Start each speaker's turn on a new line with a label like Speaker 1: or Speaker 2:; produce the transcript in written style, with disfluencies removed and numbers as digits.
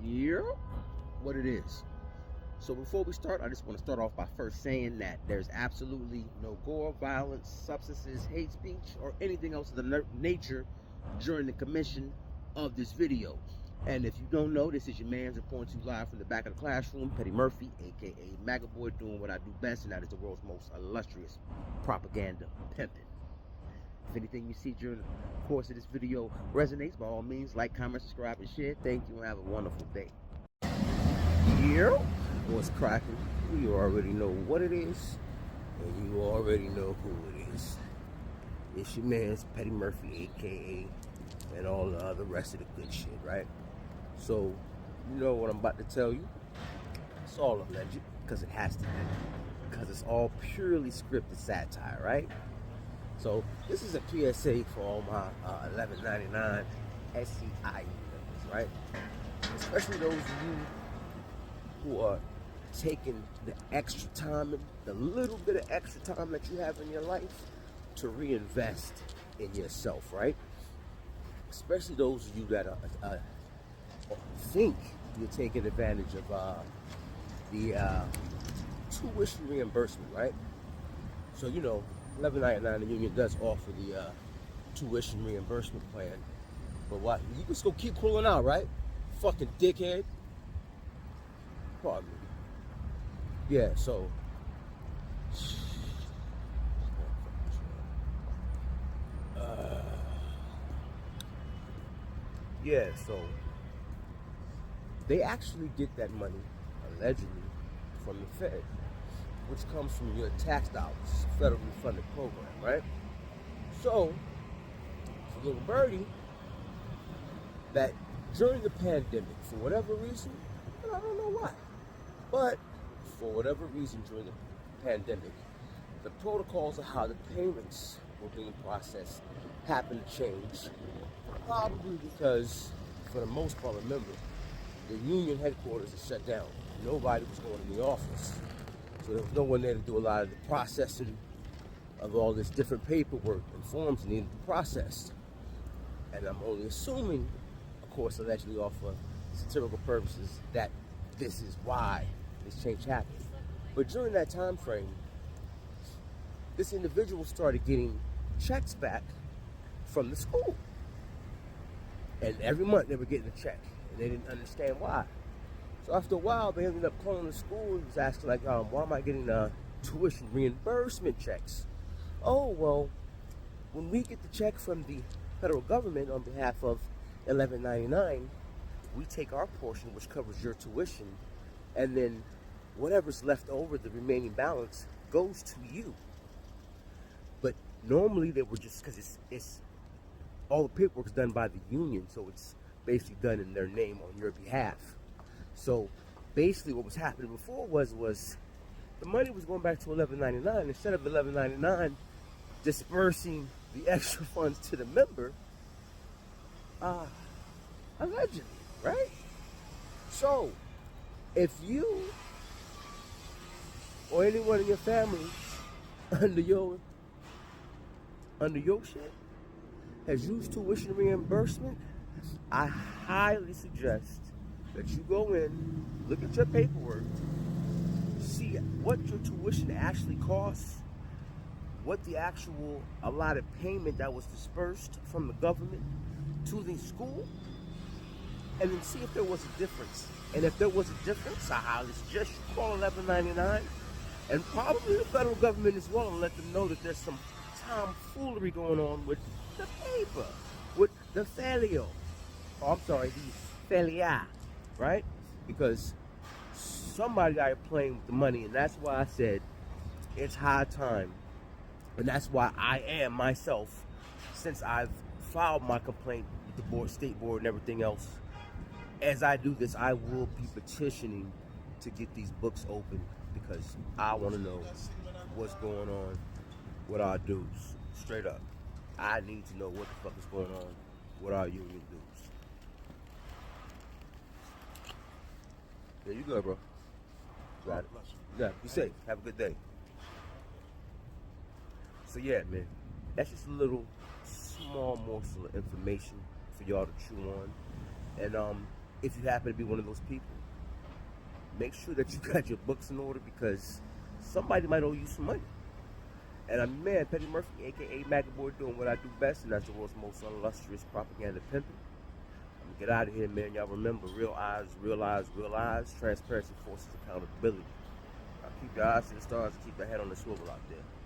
Speaker 1: Yeah, what it is. So before we start, I just want to start off by first saying that there's absolutely no gore, violence, substances, hate speech, or anything else of the nature during the commission of this video. And if you don't know, this is your man's reporting to you live from the back of the classroom, Petty Murphy, aka MAGA Boy, doing what I do best, and that is the world's most illustrious propaganda pimping. If anything you see during the course of this video resonates, by all means, like, comment, subscribe, and share. Thank you, and have a wonderful day. Yeah, what's cracking? You already know what it is, and you already know who it is. It's your man's Petty Murphy, aka, and all the other rest of the good shit, right? So, you know what I'm about to tell you. It's all alleged, because it has to be. Because it's all purely scripted satire, right? So, this is a PSA for all my $11.99 SCI members, right? Especially those of you who are taking the extra time, the little bit of extra time that you have in your life to reinvest in yourself, right? Especially those of you that think you're taking advantage of the tuition reimbursement, right? So, you know, $11.99, the union does offer the tuition reimbursement plan. But what? You just go keep pulling out, right? Fucking dickhead. Pardon me. Yeah, so. Yeah, so. They actually get that money, allegedly, from the Fed, which comes from your tax dollars, federally funded program, right? So, for little birdie, that during the pandemic, for whatever reason, and I don't know why, but for whatever reason during the pandemic, the protocols of how the payments were being processed happened to change. Probably because, for the most part, remember, the union headquarters is shut down. Nobody was going in the office. So there was no one there to do a lot of the processing of all this different paperwork and forms needed to be processed. And I'm only assuming, of course, allegedly off of satirical purposes, that this is why this change happened. But during that time frame, this individual started getting checks back from the school. And every month they were getting a check, and they didn't understand why. So after a while, they ended up calling the school and was asking, like, why am I getting tuition reimbursement checks? Oh, well, when we get the check from the federal government on behalf of $11.99, we take our portion, which covers your tuition, and then whatever's left over, the remaining balance, goes to you. But normally they were just, because it's all the paperwork's done by the union, so it's basically done in their name on your behalf. So basically what was happening before was the money was going back to $11.99. Instead of $11.99 dispersing the extra funds to the member, allegedly, right? So if you or anyone in your family under your shit has used tuition reimbursement, I highly suggest that you go in, look at your paperwork, see what your tuition actually costs, what the actual allotted payment that was dispersed from the government to the school, and then see if there was a difference. And if there was a difference, I highly suggest you call $11.99, and probably the federal government as well, and let them know that there's some tomfoolery going on with the paper, with the folio. Oh, I'm sorry, the felia, right? Because somebody got playing with the money, and that's why I said it's high time. And that's why I am myself, since I've filed my complaint with the board, state board, and everything else. As I do this, I will be petitioning to get these books open, because I want to know what's going on with our dues. Straight up. I need to know what the fuck is going on with our union dues. There you go, bro. Got it. Yeah, be safe. Have a good day. So yeah, man, that's just a little small morsel of information for y'all to chew on. And if you happen to be one of those people, make sure that you got your books in order because somebody might owe you some money. And I'm your man, Petty Murphy, aka Macaboy, doing what I do best, and that's the world's most illustrious propaganda pimping. I'm gonna get out of here, man. Y'all remember, real eyes, real eyes, real eyes. Transparency forces accountability. Now keep your eyes to the stars and keep your head on the swivel out there.